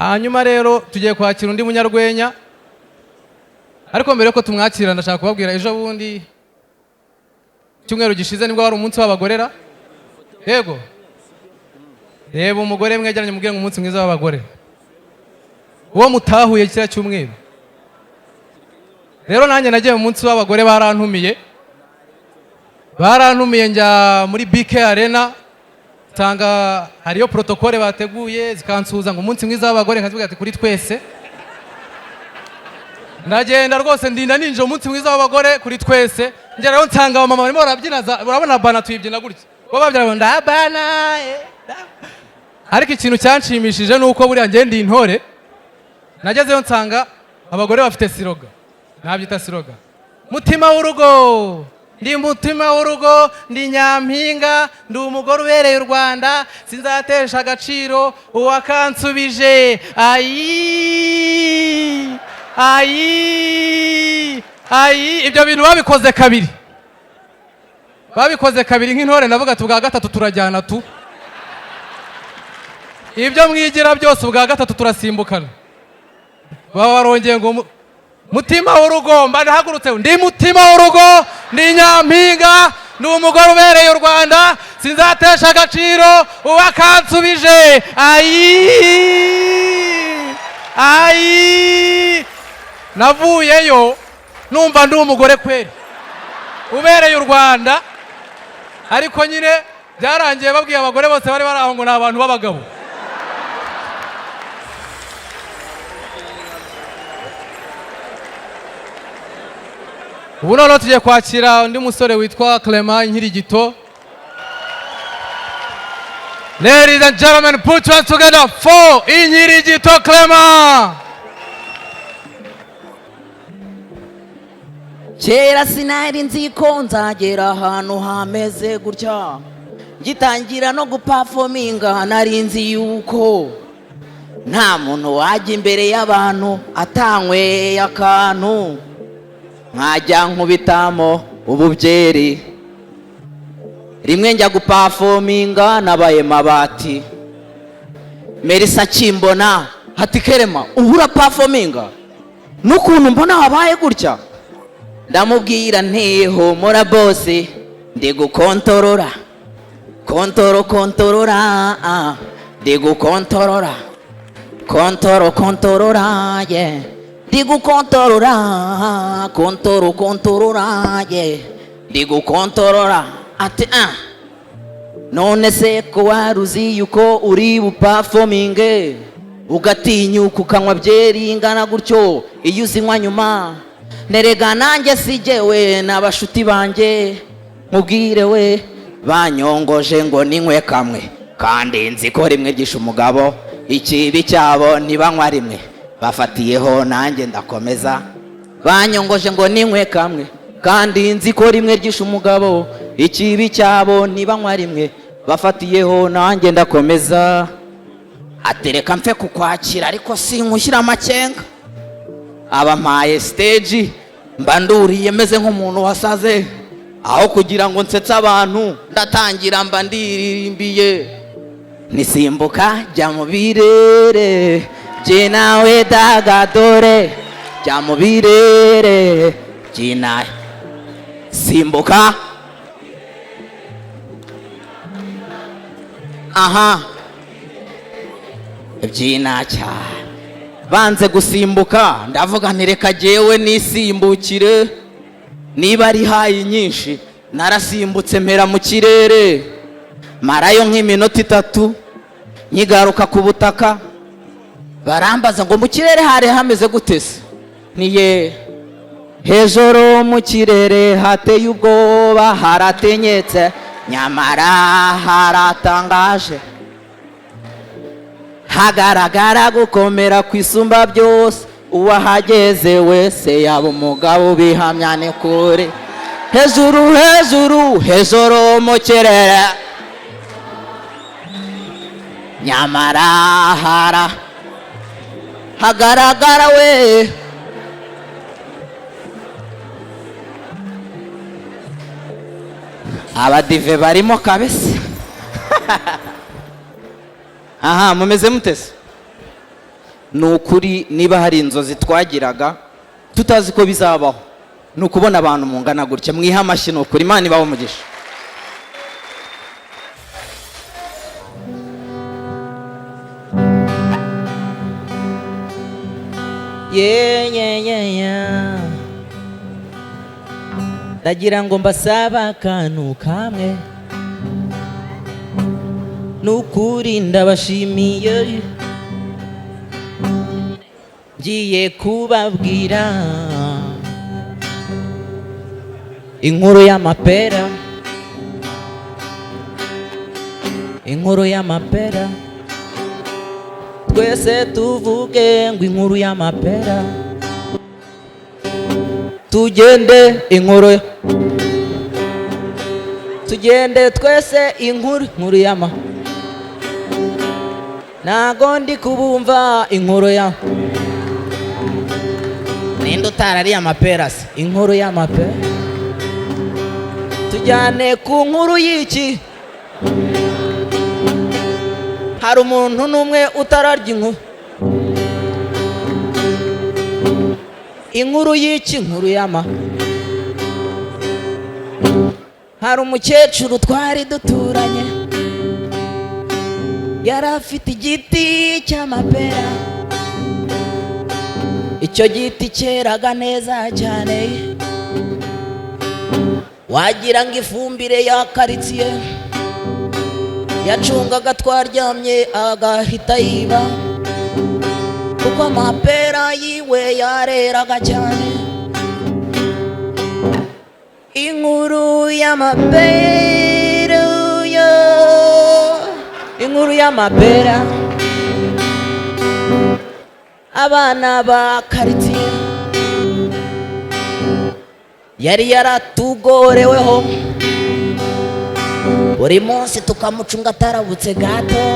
hanyuma rero tugiye kwakira undi munyarwenya, ariko mbere ko tumwakira ndashaka kubabwira ejo bundi cyumweru gishize nibwo wari umunsi w'abagorera. Yego, reba umugore mwegeranye mubwire ngo umunsi mwiza w'abagore uwo mutahuye kira cyumweru. Rero nanjye nagiye mu munsi w'abagore, barantumiye njya muri BK Arena, tanga hariyo protokole bateguye zikansuza ngo umunsi mwiza w'abagore, nkazivuga ati kuri twese. Ndagenda rwose ndinda ninje umunsi mwiza w'abagore kuri twese. Njye rero nsanga abamama barimo barabyina, urabona bana tuyibyina gutya, bo babyina ndabana. Ariko ikintu cyanshimishije nuko buriya njye ndi intore, nagezeyo nsanga abagore bafite siroga, nabyita siroga: mutima w'urugo, ndi mutima w'urugo, ndi nyampinga, ndi umugore ubereye u Rwanda, sinzatesha agaciro uwakansubije. Ayi ayi ayi, ibyo bintu babikoze kabiri nk'intore. Navuga ati ubwa gatatu turajyana tu, ibyo mwigira byose ubwa gatatu turasimbukana. Baba barongeye ngo mutima w'urugo, mba ndahagurutse, ndi mutima w'urugo, ndi nyampinga, ndi umugore ubereye u Rwanda, sinzatesha agaciro uwakansubije. Ayi, navuyeyo numva ndi umugore kweri ubereye u Rwanda, ariko nyine byarangiye babwiye abagore bose bari baraho ngo ni abantu b'abagabo. Ubu noneho tugiye kwakira undi musore witwa Clement Inkirigito. Ladies and gentlemen, put your hands together for Inkirigito Clement. Kera sinari nzi ko nzagera ahantu hameze gutya, gitangira no guperforminga nari nzi yuko nta muntu wajya imbere y'abantu atanyweye akantu, nkajya nkubitamo ububyeri. Rimwe njya guperforminga nabaye Mabati, Melissa kimbona hati Kerema ubura performinga n'ukuntu mbona wabaye gutya. Ndamubwira nti humura boss, ndi gukontorora ndi gukontorora yeah, ndi gukontorora yeah, ndi gukontorora. Ati none se ko waruzi yuko uri buperforminge ugatinyuka ukanywa byeri ingana gutyo, iyo uzinywa nyuma nerega nanjye sijewe n'abashuti banjye mubwire we banyongoje ngo ninywe kamwe, kandi nzi ko rimwe gisha umugabo, ikibi cyabo ntibanywa rimwe, bafatiyeho nanjye ndakomeza. Banyongoje ngo ninywe kamwe, kandi nzi ko rimwe gisha umugabo, ikibi cyabo ntibanywa rimwe, bafatiyeho nanjye ndakomeza. Atereka mfe kukwakira ariko sinkushyira amakenga, abampaye stage mba nduriye meze nk'umuntu wasaze, aho kugira ngo nsetse abantu ndatangira mba ndiririmbiye. Nisimbuka jya mu birere jye nawe dagadore, jya mu birere jye nawe simbuka. Aha byina cyane, banze gusimbuka ndavuga nti reka jewe nisimbukire, niba ari hayi nyinshi narasimbutse mpera mu kirere, marayo nk'iminota 3 nyigaruka ku butaka. Barambaza ngo mu kirere hari hameze gute se? Niye hejuru mu kirere hateye ubwoba, haratenyetse nyamara haratangaje, hagaragara gukomera kwisumba byose, uwahageze wese yaba umugabo bihamya ni kure. Hejuru mu kirere nyamara hagaragara we. Abadive barimo kabisa. Aha, mumeze mutese? ni ukuri niba hari inzozi twagiraga tutazi ko bizabaho, ni ukubona abantu mungana gutya. Mwihe amashyi, ni ukuri. Imana ibahe umugisha. ndagira ngo mbasaba akantu kamwe, nukuri ndabashimiye, ngiye kubabwira inkuru y'amapera, inkuru y'amapera, twese tuvuge ngo inkuru y'amapera, tugende inkuru, tugende twese inkuru y'ama, nago ndi kubumva inkuru ya ninde utarari amapera se, inkuru y'amapera, tujyane ku nkuru y'iki, hari umuntu n'umwe utararya inkuru, inkuru y'iki, inkuru y'ama, hari umukecuru twari duturanye, yari afite igiti cy'amapera, icyo giti cyeraga neza cyane, wagira ngo ifumbire ya karitsiye, yacungaga twaryamye agahita yiba, kuko amapera yiwe yareraga cyane. Inkuru y'amapera, inkuru y'amapera, abana ba karitsiye yari yaratugoreweho, buri munsi tukamucunga atarabutse gato,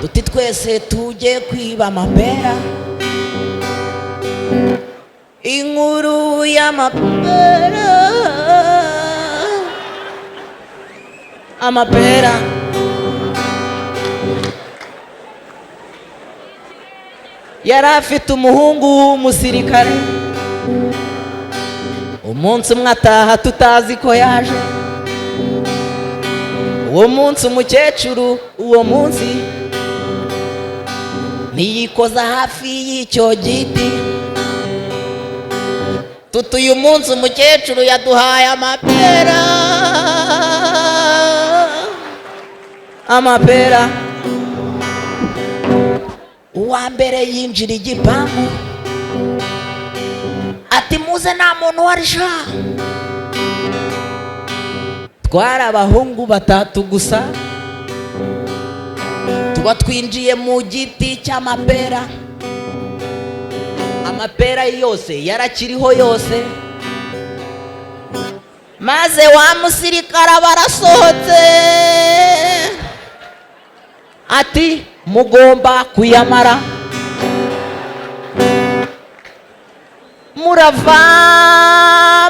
duti twese tujye kwiba amapera. Inkuru y'amapera, amapera, yari afite umuhungu w'umusirikare, umunsi umwe ataha tutazi ko yaje, uwo munsi umukecuru uwo munsi ntiyikoza hafi y'icyo giti, tutuye umunsi umukecuru yaduhaye amapera, amapera. Uwa mbere yinjira igipangu ati muze nta muntu warisha, twari abahungu batatu gusa, tuba twinjiye mu giti cy'amapera, amapera yose yarakiriho yose, maze wa musirikara barasohotse ati mugomba kuyamara, murava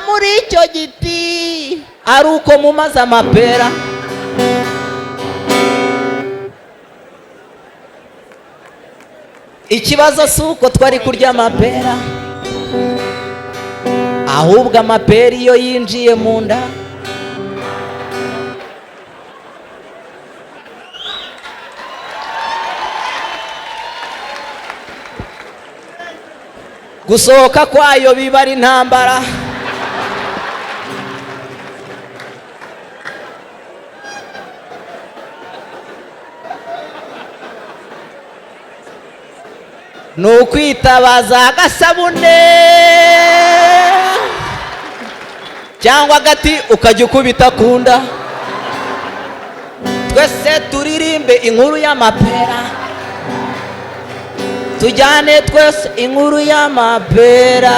muri icyo giti ari uko mumaze amapera. Ikibazo si uko twari kurya amapera, ahubwo amapera iyo yinjiye mu nda gusohoka kwayo biba ari intambara. ni ukwitabaza agasabune cyangwa agati ukajya ukubita ku nda, twese turirimbe inkuru y'amapera, tujyane twese inkuru y'amapera.